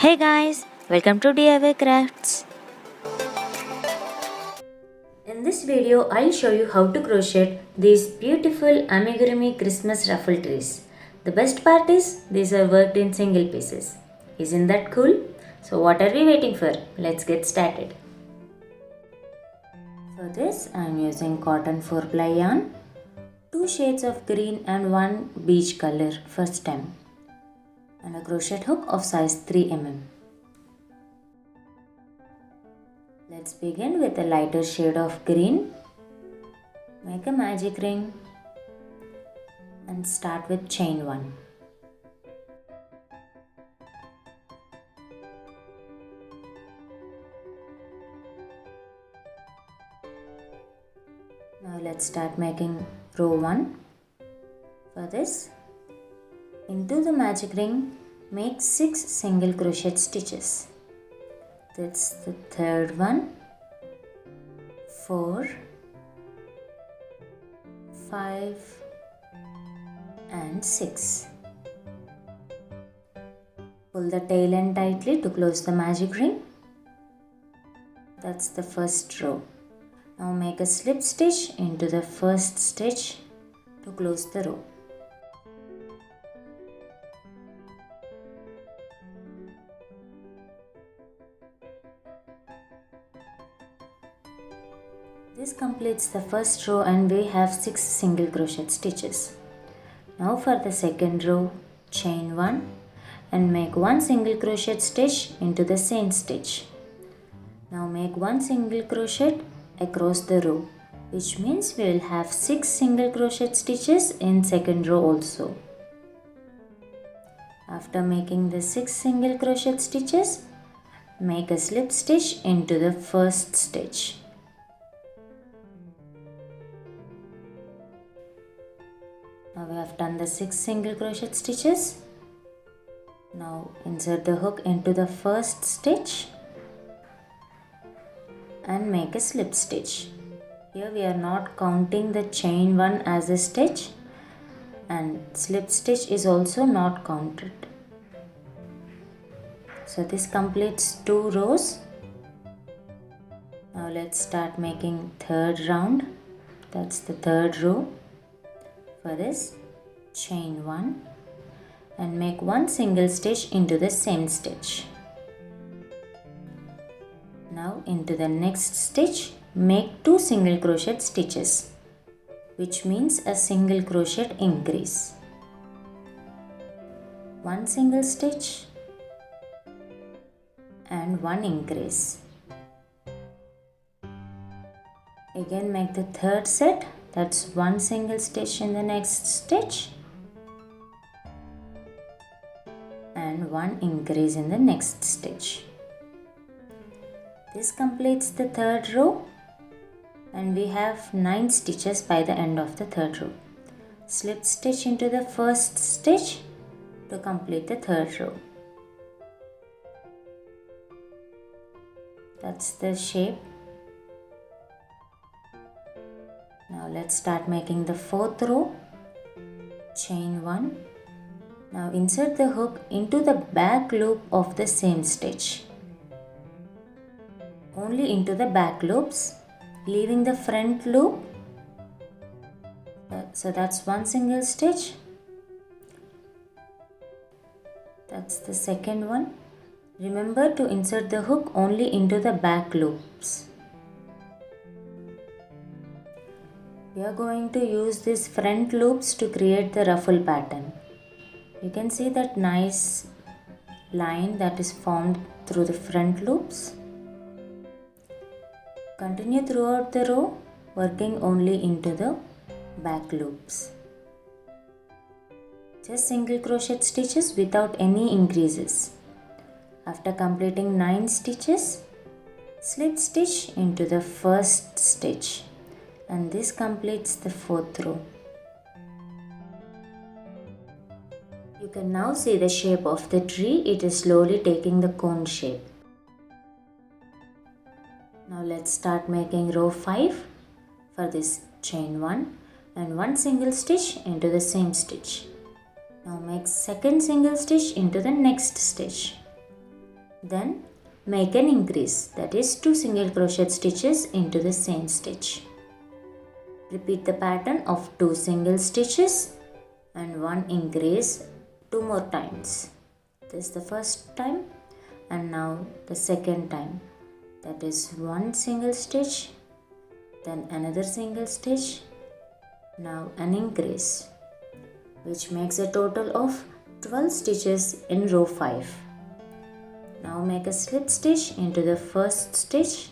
Hey guys, welcome to DIY Crafts. In this video, I'll show you how to crochet these beautiful amigurumi Christmas ruffle trees. The best part is these are worked in single pieces. Isn't that cool? So what are we waiting for? Let's get started. For this, I'm using cotton 4-ply yarn, 2 shades of green and 1 beige color for stem, and a crochet hook of size 3 mm. Let's begin with a lighter shade of green. Make a magic ring and start with chain 1. Now let's start making row 1. For this, into the magic ring, make 6 single crochet stitches. That's the third one, 4, 5 and 6. Pull the tail end tightly to close the magic ring. That's the first row. Now make a slip stitch into the first stitch to close the row. This completes the first row and we have 6 single crochet stitches. Now for the second row, chain 1 and make 1 single crochet stitch into the same stitch. Now make 1 single crochet across the row, which means we will have 6 single crochet stitches in second row also. After making the 6 single crochet stitches, make a slip stitch into the first stitch. Now we have done the 6 single crochet stitches. Now insert the hook into the first stitch and make a slip stitch. Here we are not counting the chain 1 as a stitch, and slip stitch is also not counted. So this completes 2 rows. Now let's start making third round. That's the third row. For this, chain 1 and make 1 single stitch into the same stitch. Now into the next stitch, make 2 single crochet stitches, which means a single crochet increase. 1 single stitch and 1 increase. Again make the third set. That's 1 single stitch in the next stitch and 1 increase in the next stitch. This completes the third row and we have 9 stitches by the end of the third row. Slip stitch into the first stitch to complete the third row. That's the shape. Now let's start making the fourth row. Chain 1. Now insert the hook into the back loop of the same stitch. Only into the back loops, leaving the front loop. So that's 1 single stitch. That's the second one. Remember to insert the hook only into the back loops. We are going to use these front loops to create the ruffle pattern. You can see that nice line that is formed through the front loops. Continue throughout the row, working only into the back loops. Just single crochet stitches without any increases. After completing 9 stitches, slip stitch into the first stitch. And this completes the fourth row. You can now see the shape of the tree. It is slowly taking the cone shape. Now let's start making row 5. For this, chain 1 and 1 single stitch into the same stitch. Now make second single stitch into the next stitch. Then make an increase, that is 2 single crochet stitches into the same stitch. Repeat the pattern of 2 single stitches and 1 increase 2 more times. This is the first time and now the second time. That is 1 single stitch, then another single stitch, now an increase, which makes a total of 12 stitches in row 5. Now make a slip stitch into the first stitch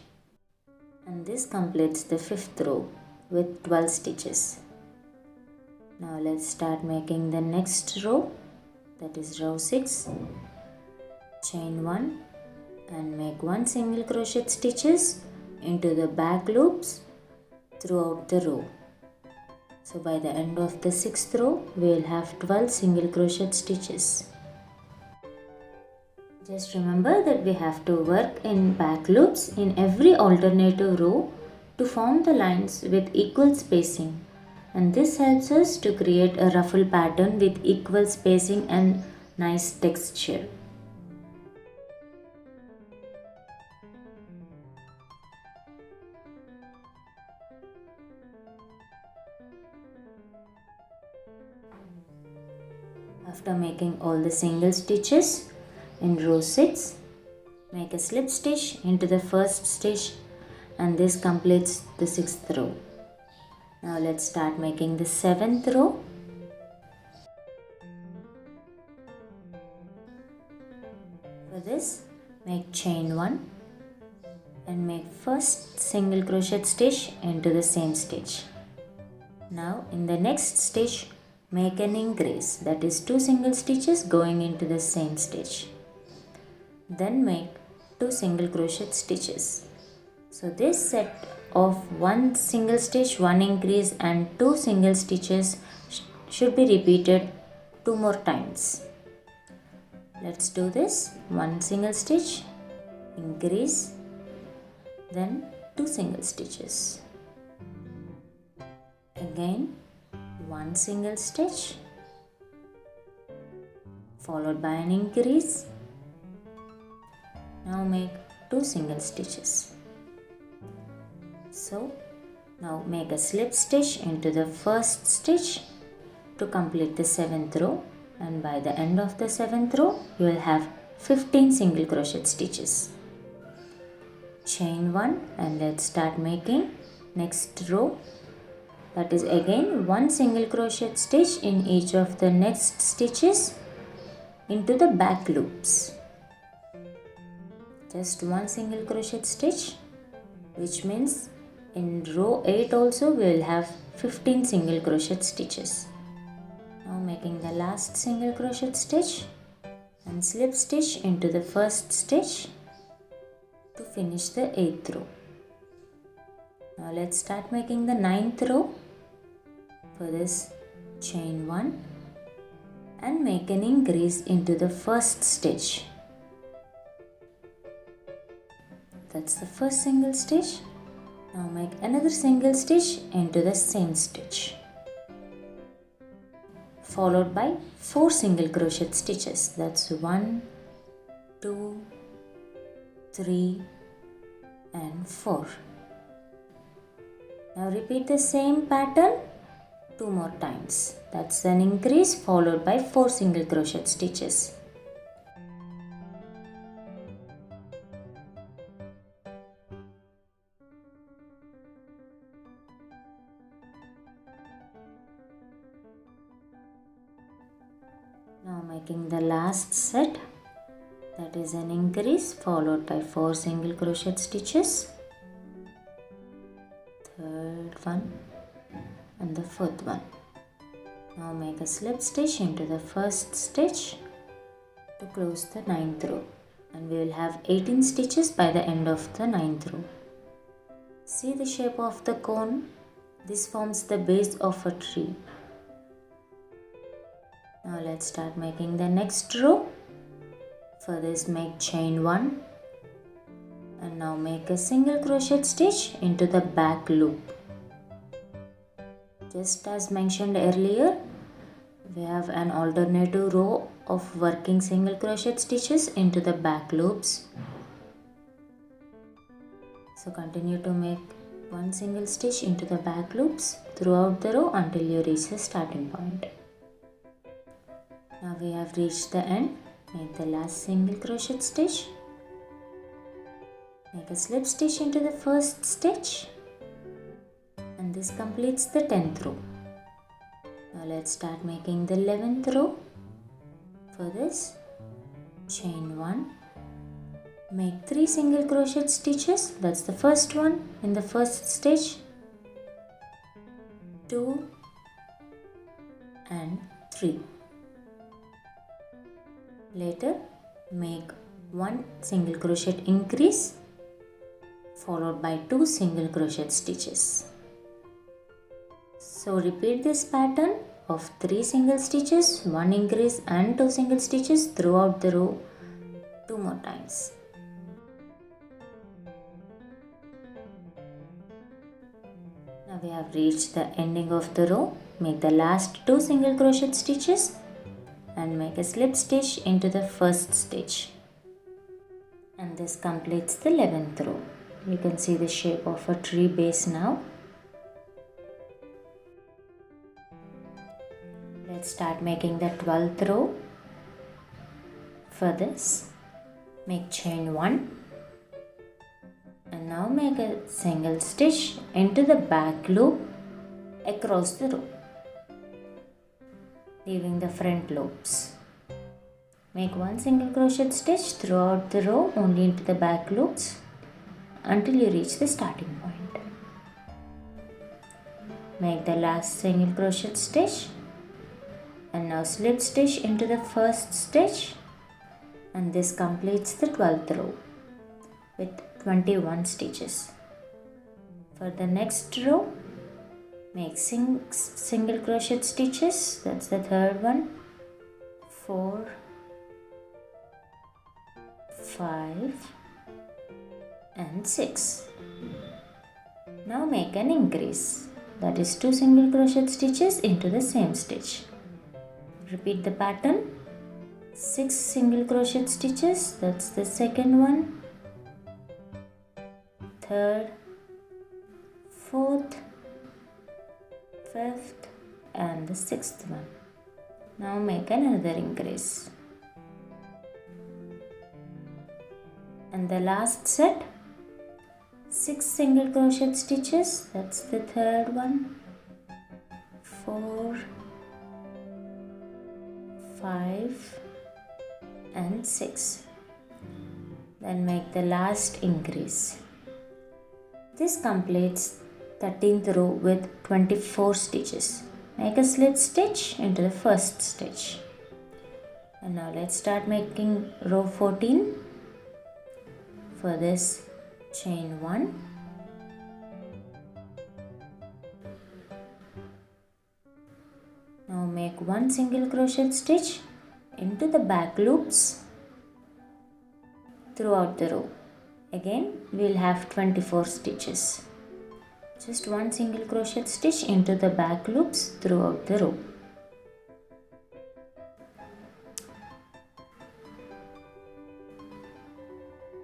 and this completes the 5th row with 12 stitches. Now let's start making the next row, that is row 6. Chain 1 and make 1 single crochet stitches into the back loops throughout the row. So by the end of the 6th row, we will have 12 single crochet stitches. Just remember that we have to work in back loops in every alternative row to form the lines with equal spacing, and this helps us to create a ruffle pattern with equal spacing and nice texture. After making all the single stitches in row 6, make a slip stitch into the first stitch and this completes the 6th row. Now let's start making the 7th row. For this, make chain 1 and make first single crochet stitch into the same stitch. Now in the next stitch, make an increase, that is 2 single stitches going into the same stitch. Then make 2 single crochet stitches. So this set of 1 single stitch, 1 increase and 2 single stitches should be repeated 2 more times. Let's do this. 1 single stitch, increase, then 2 single stitches. Again 1 single stitch followed by an increase. Now make 2 single stitches. So now make a slip stitch into the first stitch to complete the 7th row, and by the end of the 7th row you will have 15 single crochet stitches. Chain 1 and let's start making next row. That is again 1 single crochet stitch in each of the next stitches into the back loops. Just 1 single crochet stitch, which means in row 8 also we will have 15 single crochet stitches. Now making the last single crochet stitch and slip stitch into the first stitch to finish the 8th row. Now let's start making the 9th row. For this, chain 1 and make an increase into the first stitch. That's the first single stitch. Now make another single stitch into the same stitch, followed by 4 single crochet stitches. That's 1, 2, 3 and 4. Now repeat the same pattern 2 more times. That's an increase followed by 4 single crochet stitches. Now making the last set, that is an increase followed by 4 single crochet stitches, third one and the 4th one. Now make a slip stitch into the first stitch to close the 9th row, and we will have 18 stitches by the end of the 9th row. See the shape of the cone? This forms the base of a tree. Now let's start making the next row. For this, make chain 1 and now make a single crochet stitch into the back loop. Just as mentioned earlier, we have an alternative row of working single crochet stitches into the back loops. So continue to make one single stitch into the back loops throughout the row until you reach the starting point. Now we have reached the end. Make the last single crochet stitch. Make a slip stitch into the first stitch, and this completes the 10th row. Now let's start making the 11th row. For this, chain 1, make 3 single crochet stitches. That's the first one in the first stitch, 2 and 3. Later, make 1 single crochet increase followed by 2 single crochet stitches. So repeat this pattern of 3 single stitches, 1 increase and 2 single stitches throughout the row 2 more times. Now we have reached the ending of the row. Make the last 2 single crochet stitches and make a slip stitch into the first stitch. And this completes the 11th row. You can see the shape of a tree base now. Let's start making the 12th row. For this, make chain 1 and now make a single stitch into the back loop across the row, leaving the front loops. Make 1 single crochet stitch throughout the row only into the back loops until you reach the starting point. Make the last single crochet stitch and now slip stitch into the first stitch, and this completes the 12th row with 21 stitches. For the next row, make 6 single crochet stitches. That's the third one. 4, 5 and 6. Now make an increase, that is 2 single crochet stitches into the same stitch. Repeat the pattern, 6 single crochet stitches, that's the second one, third, fourth, fifth and the 6th one. Now make another increase. And the last set, 6 single crochet stitches, that's the third one, 4, 5 and 6. Then make the last increase. This completes 13th row with 24 stitches. Make a slip stitch into the first stitch. And now let's start making row 14. For this, chain 1, now make 1 single crochet stitch into the back loops throughout the row. Again, we will have 24 stitches. Just 1 single crochet stitch into the back loops throughout the row.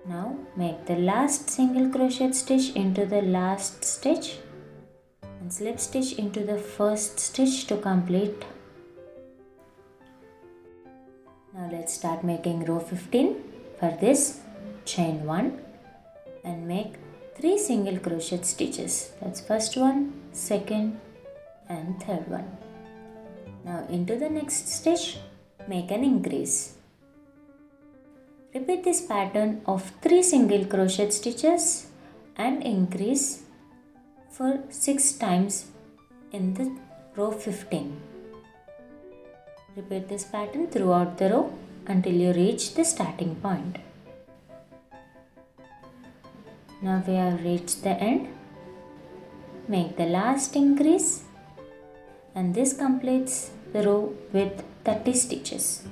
Now make the last single crochet stitch into the last stitch and slip stitch into the first stitch to complete. Now let's start making row 15. For this, chain 1 and make 3 single crochet stitches. That's first one, second and third one. Now into the next stitch, make an increase. Repeat this pattern of 3 single crochet stitches and increase for 6 times in the row 15. Repeat this pattern throughout the row until you reach the starting point. Now we have reached the end. Make the last increase and this completes the row with 30 stitches.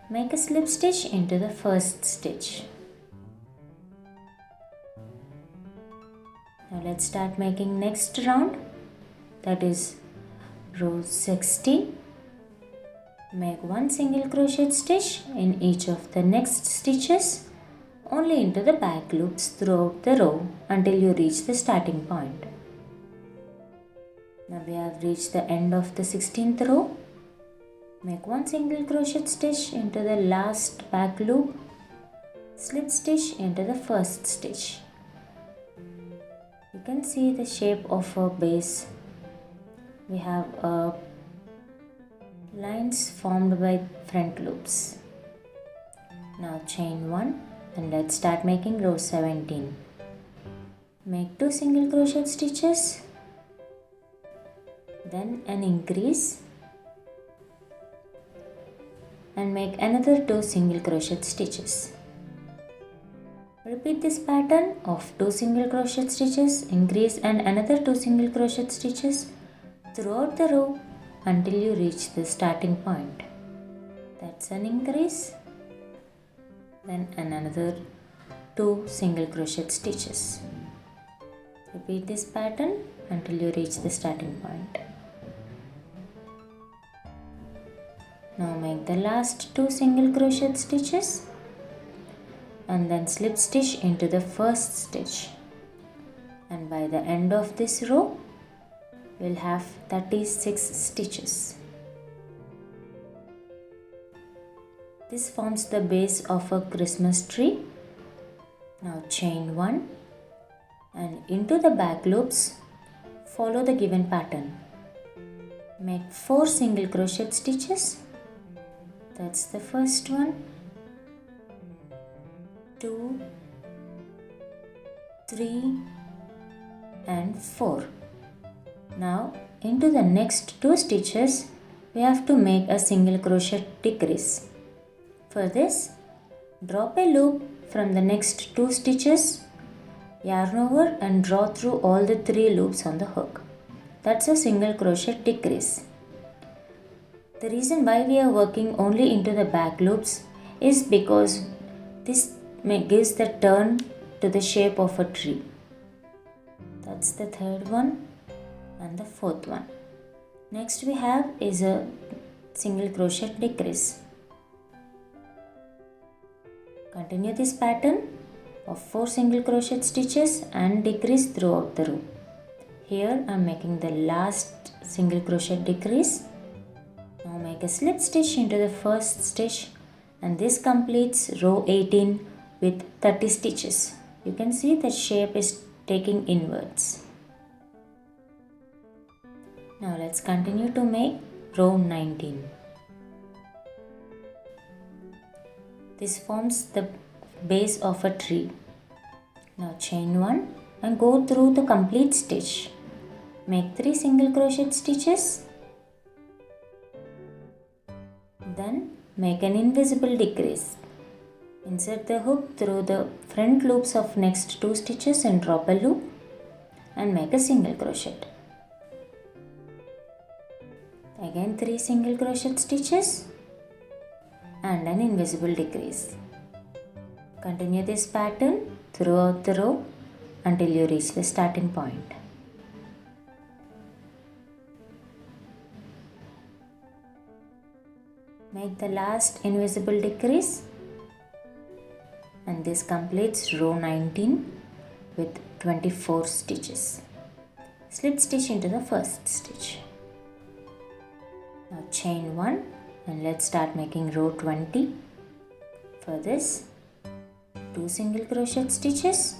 Make a slip stitch into the first stitch. Now let's start making next round, that is row 16. Make one single crochet stitch in each of the next stitches only into the back loops throughout the row until you reach the starting point. Now we have reached the end of the 16th row. Make one single crochet stitch into the last back loop, slip stitch into the first stitch. You can see the shape of a base. We have lines formed by front loops. Now chain 1 and let's start making row 17. Make 2 single crochet stitches, then an increase and make another 2 single crochet stitches. Repeat this pattern of 2 single crochet stitches, increase and another 2 single crochet stitches throughout the row until you reach the starting point. That's an increase, then another 2 single crochet stitches. Repeat this pattern until you reach the starting point. Now make the last 2 single crochet stitches and then slip stitch into the first stitch, and by the end of this row we'll have 36 stitches. This forms the base of a Christmas tree. Now chain 1 and into the back loops follow the given pattern. Make 4 single crochet stitches. That's the first one, 2, 3 and 4. Now into the next 2 stitches we have to make a single crochet decrease. For this, drop a loop from the next 2 stitches, yarn over and draw through all the 3 loops on the hook. That's a single crochet decrease. The reason why we are working only into the back loops is because this gives the turn to the shape of a tree. That's the third one and the fourth one. Next we have is a single crochet decrease. Continue this pattern of 4 single crochet stitches and decrease throughout the row. Here I am making the last single crochet decrease. Now make a slip stitch into the first stitch and this completes row 18 with 30 stitches. You can see the shape is taking inwards. Now let's continue to make row 19. This forms the base of a tree. Now chain 1 and go through the complete stitch. Make 3 single crochet stitches. Then make an invisible decrease. Insert the hook through the front loops of next 2 stitches and drop a loop and make a single crochet. Again 3 single crochet stitches and an invisible decrease. Continue this pattern throughout the row until you reach the starting point. Make the last invisible decrease and this completes row 19 with 24 stitches. Slip stitch into the first stitch. Now chain 1 and let's start making row 20. For this, 2 single crochet stitches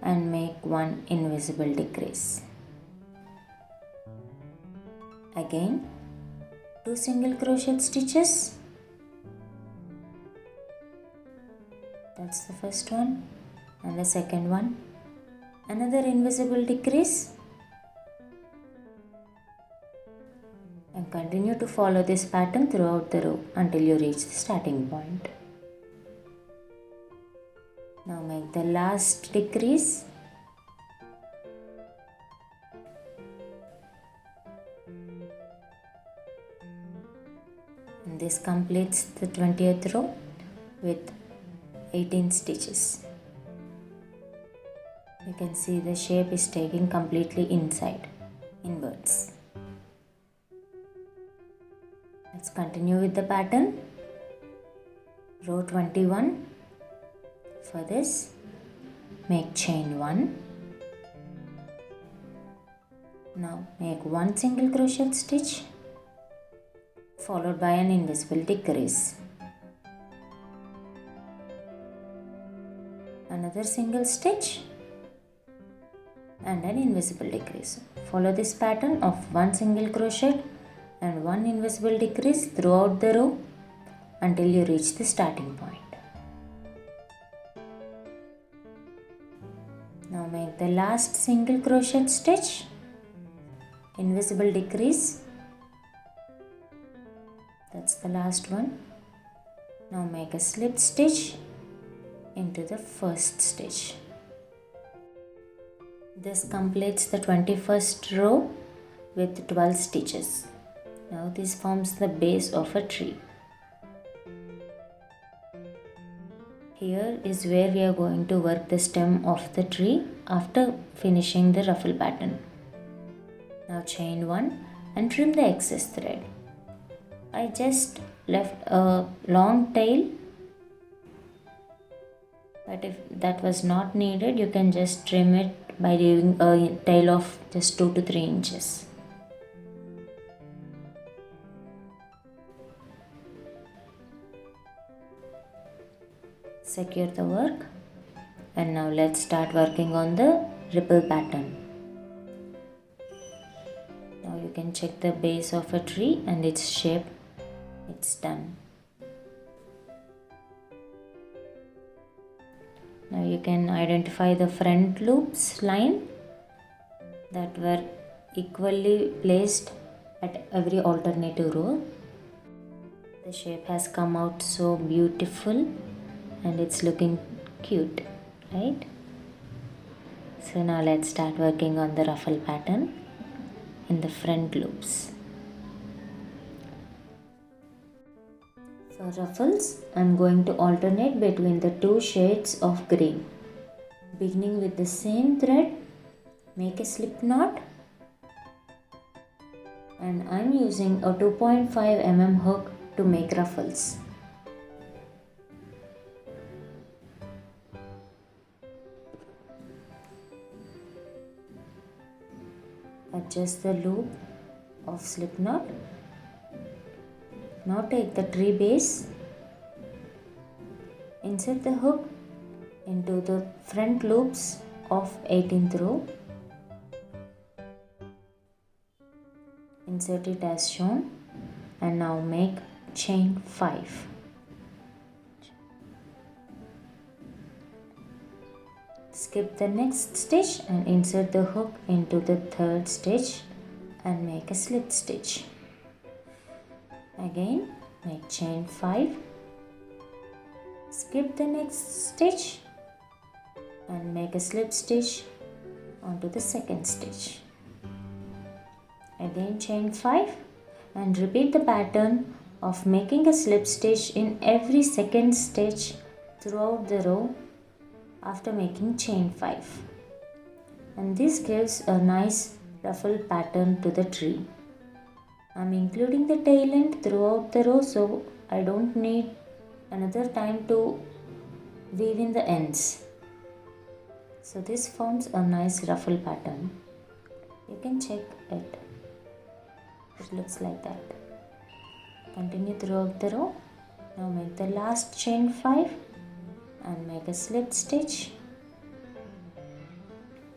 and make 1 invisible decrease. Again 2 single crochet stitches. That's the first one and the second one. Another invisible decrease. And continue to follow this pattern throughout the row until you reach the starting point. Now make the last decrease. And this completes the 20th row with 18 stitches. You can see the shape is taking completely inwards. Let's continue with the pattern. Row 21. For this, make chain 1. Now make 1 single crochet stitch followed by an invisible decrease. Another single stitch and an invisible decrease. Follow this pattern of 1 single crochet and 1 invisible decrease throughout the row until you reach the starting point. Now make the last single crochet stitch, invisible decrease, that's the last one. Now make a slip stitch into the first stitch. This completes the 21st row with 12 stitches. Now this forms the base of a tree. Here is where we are going to work the stem of the tree after finishing the ruffle pattern. Now chain 1 and trim the excess thread. I just left a long tail, but if that was not needed, you can just trim it by leaving a tail of just 2 to 3 inches. Secure the work, and now let's start working on the ripple pattern. Now you can check the base of a tree and its shape. It's done. Now you can identify the front loops line that were equally placed at every alternative row. The shape has come out so beautiful and it's looking cute, right? So now let's start working on the ruffle pattern in the front loops. For ruffles, I am going to alternate between the 2 shades of green. Beginning with the same thread, make a slip knot, and I am using a 2.5 mm hook to make ruffles. Adjust the loop of slip knot. Now take the tree base, insert the hook into the front loops of 18th row, insert it as shown, and now make chain 5. Skip the next stitch and insert the hook into the 3rd stitch and make a slip stitch. Again make chain 5, skip the next stitch and make a slip stitch onto the 2nd stitch. Again chain 5 and repeat the pattern of making a slip stitch in every 2nd stitch throughout the row after making chain 5. And this gives a nice ruffle pattern to the tree. I am including the tail end throughout the row, so I don't need another time to weave in the ends. So this forms a nice ruffle pattern. You can check it. It looks like that. Continue throughout the row. Now make the last chain 5 and make a slip stitch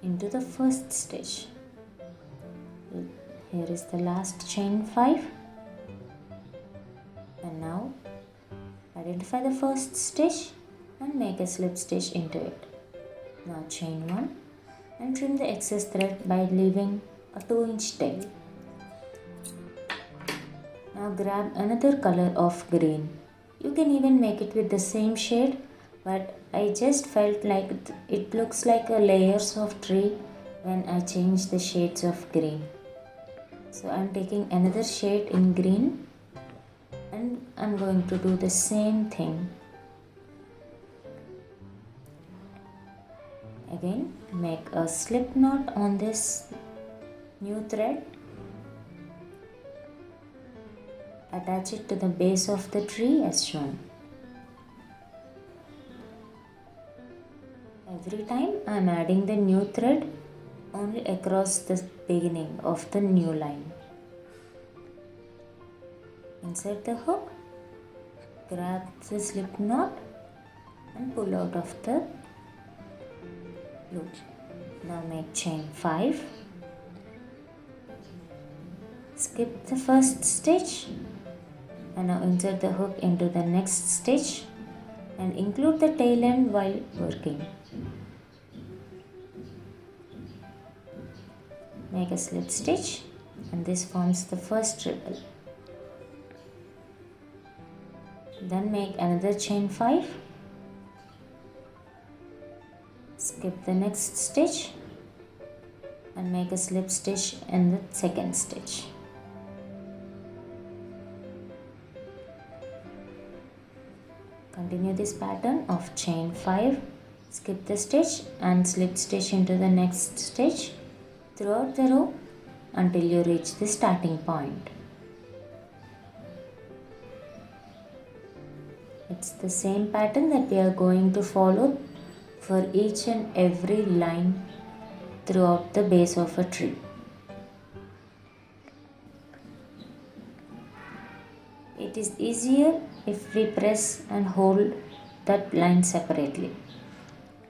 into the 1st stitch. Here is the last chain 5, and now identify the 1st stitch and make a slip stitch into it. Now chain 1 and trim the excess thread by leaving a 2-inch tail. Now grab another color of green. You can even make it with the same shade, but I just felt like it looks like a layers of tree when I change the shades of green. So I am taking another shade in green and I am going to do the same thing. Again make a slip knot on this new thread attach it to the base of the tree as shown. Every time I am adding the new thread only across the beginning of the new line. Insert the hook, grab the slip knot and pull out of the loop. Now make chain 5. Skip the first stitch and now insert the hook into the next stitch and include the tail end while working. Make a slip stitch and this forms the first ripple. Then make another chain 5. Skip the next stitch and make a slip stitch in the second stitch. Continue this pattern of chain 5, skip the stitch and slip stitch into the next stitch throughout the row until you reach the starting point. It's the same pattern that we are going to follow for each and every line throughout the base of a tree. It is easier if we press and hold that line separately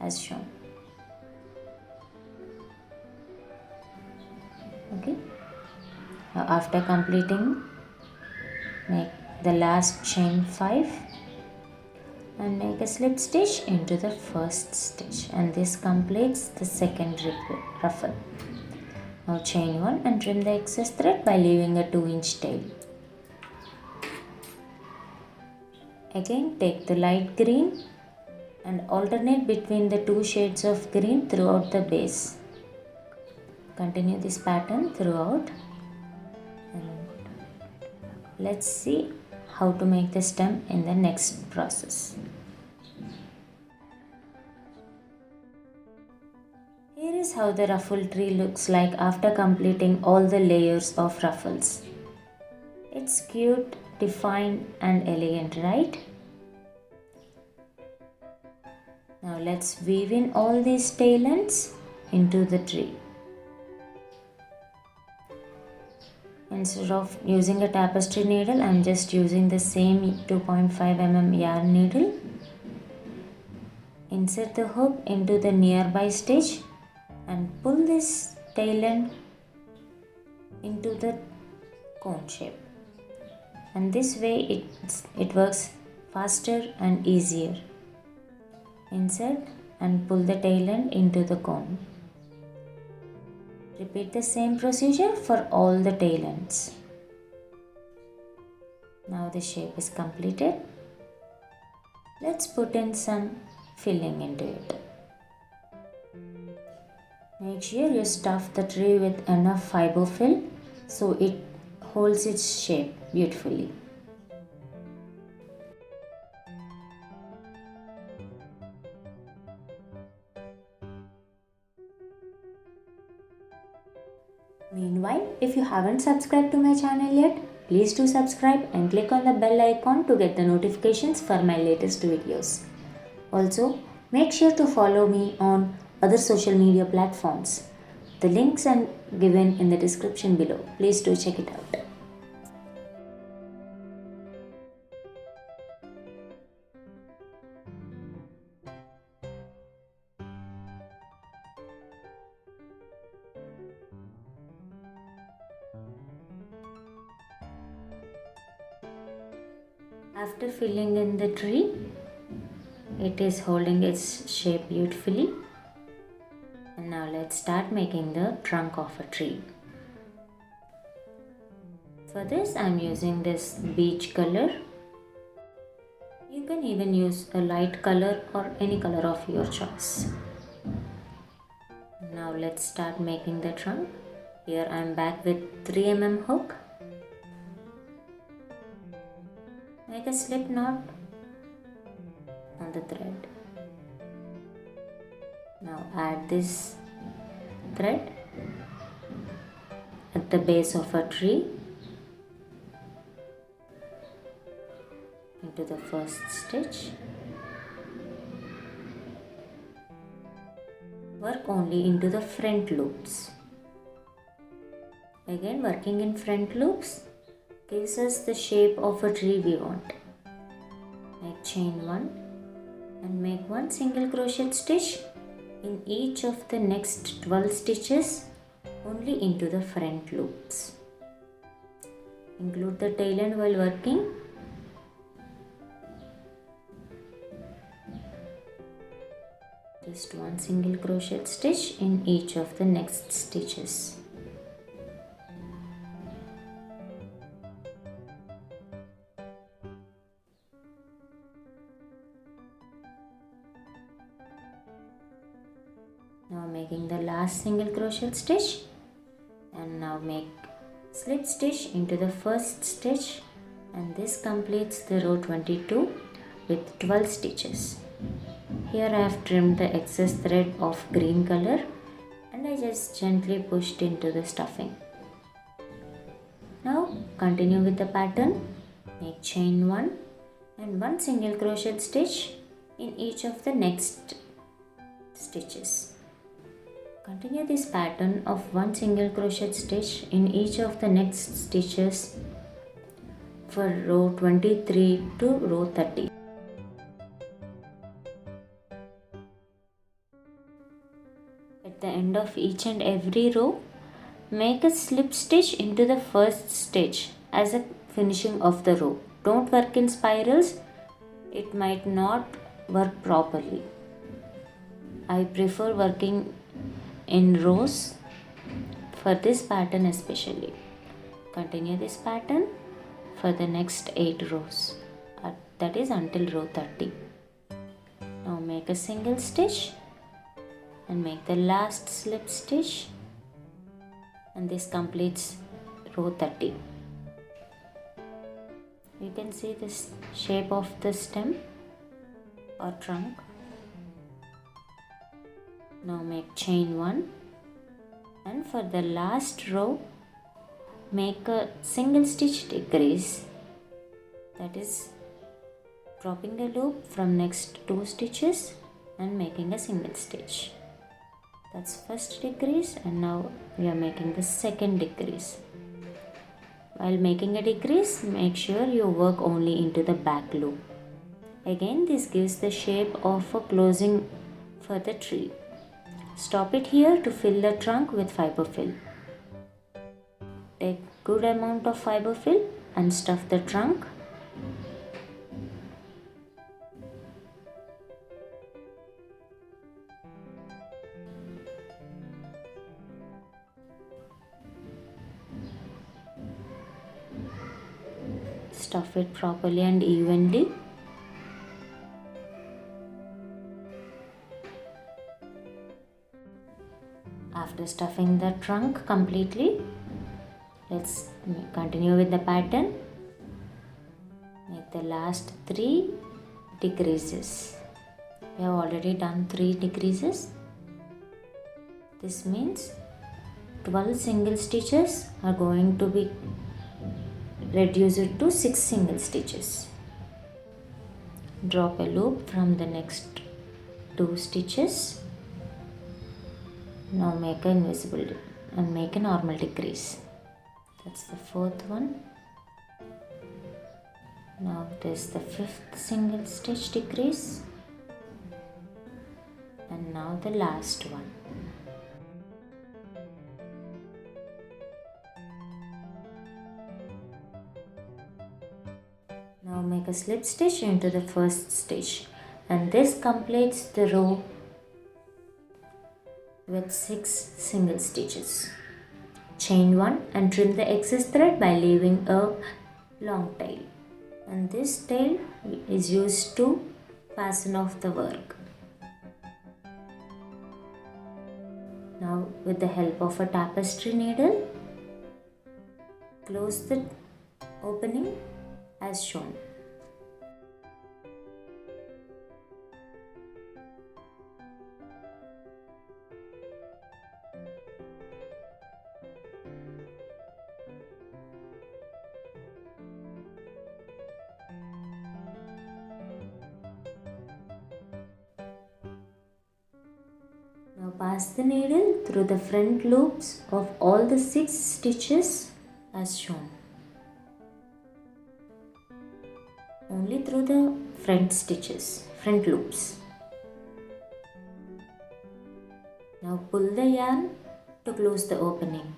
as shown. Okay. Now after completing, make the last chain 5 and make a slip stitch into the first stitch, and this completes the second ruffle. Now chain 1 and trim the excess thread by leaving a 2-inch tail. Again take the light green and alternate between the 2 shades of green throughout the base. Continue this pattern throughout and let's see how to make the stem in the next process. Here is how the ruffle tree looks like after completing all the layers of ruffles. It's cute, defined and elegant, right? Now let's weave in all these tail ends into the tree. Instead of using a tapestry needle, I am just using the same 2.5 mm yarn needle. Insert the hook into the nearby stitch and pull this tail end into the cone shape. And this way it works faster and easier. Insert and pull the tail end into the cone. Repeat the same procedure for all the tail ends. Now the shape is completed. Let's put in some filling into it. Make sure you stuff the tree with enough fiber fill so it holds its shape beautifully. Meanwhile, if you haven't subscribed to my channel yet, please do subscribe and click on the bell icon to get the notifications for my latest videos. Also, make sure to follow me on other social media platforms. The links are given in the description below. Please do check it out. After filling in the tree, it is holding its shape beautifully. And now let's start making the trunk of a tree. For this I am using this beige color. You can even use a light color or any color of your choice. Now let's start making the trunk. Here I am back with 3 mm hook. Make a slip knot on the thread. Now add this thread at the base of a tree into the first stitch. Work only into the front loops. Again, working in front loops gives us the shape of a tree we want. Make chain 1 and make 1 single crochet stitch in each of the next 12 stitches only into the front loops. Include the tail end while working. Just 1 single crochet stitch in each of the next stitches. Now making the last single crochet stitch, and now make slip stitch into the first stitch, and this completes the row 22 with 12 stitches. Here I have trimmed the excess thread of green color and I just gently pushed into the stuffing. Now continue with the pattern. Make chain 1 and 1 single crochet stitch in each of the next stitches. Continue this pattern of 1 single crochet stitch in each of the next stitches for row 23 to row 30. At the end of each and every row, make a slip stitch into the first stitch as a finishing of the row. Don't work in spirals, it might not work properly. I prefer working in rows for this pattern especially. Continue this pattern for the next 8 rows, that is until row 30. Now make a single stitch and make the last slip stitch, and this completes row 30. You can see this shape of the stem or trunk. Now make chain 1 and for the last row make a single stitch decrease, that is dropping a loop from next 2 stitches and making a single stitch. That's first decrease, and now we are making the second decrease. While making a decrease, make sure you work only into the back loop. Again, this gives the shape of a closing for the tree. Stop it here to fill the trunk with fiber fill. Take good amount of fiber fill and stuff the trunk. Stuff it properly and evenly. After stuffing the trunk completely, let's continue with the pattern. Make the last 3 decreases. We have already done 3 decreases. This means 12 single stitches are going to be reduced to 6 single stitches. Drop a loop from the next 2 stitches. Now make an invisible and make a normal decrease. That's the 4th one. Now this is the 5th single stitch decrease, and now the last one. Now make a slip stitch into the first stitch, and this completes the row with 6 single stitches. Chain 1 and trim the excess thread by leaving a long tail, and this tail is used to fasten off the work. Now with the help of a tapestry needle, close the opening as shown. pass the needle through the front loops of all the 6 stitches as shown. Only through the front loops. Now pull the yarn to close the opening.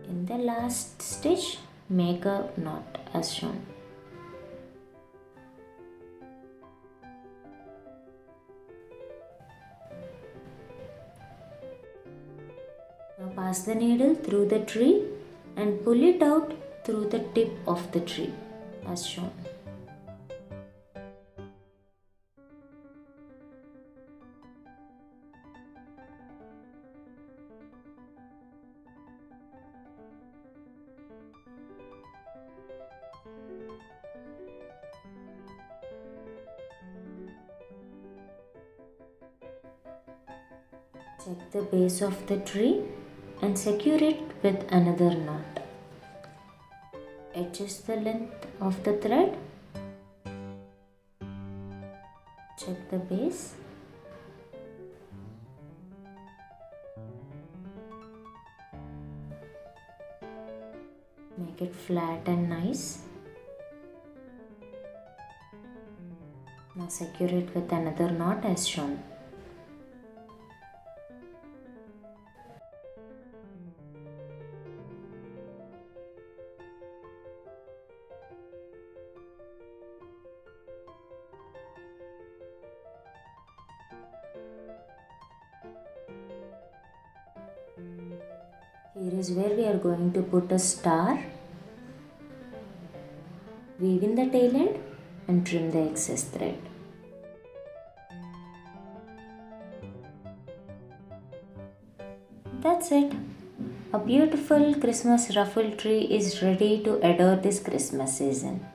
In the last stitch, make a knot as shown. Now pass the needle through the tree and pull it out through the tip of the tree as shown. Check the base of the tree and secure it with another knot. Adjust the length of the thread. Check the base. Make it flat and nice. Now secure it with another knot as shown. Here is where we are going to put a star. Weave in the tail end and trim the excess thread. That's it. A beautiful Christmas ruffle tree is ready to adore this Christmas season.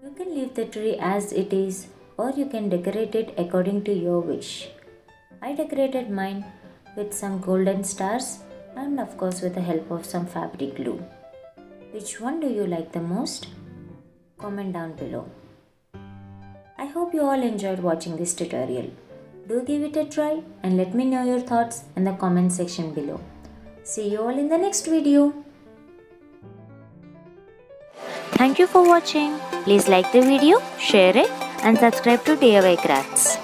You can leave the tree as it is, or you can decorate it according to your wish. I decorated mine with some golden stars and of course with the help of some fabric glue. Which one do you like the most? Comment down below. I hope you all enjoyed watching this tutorial. Do give it a try and let me know your thoughts in the comment section below. See you all in the next video. Thank you for watching. Please like the video, share it and subscribe to DIY Crafts.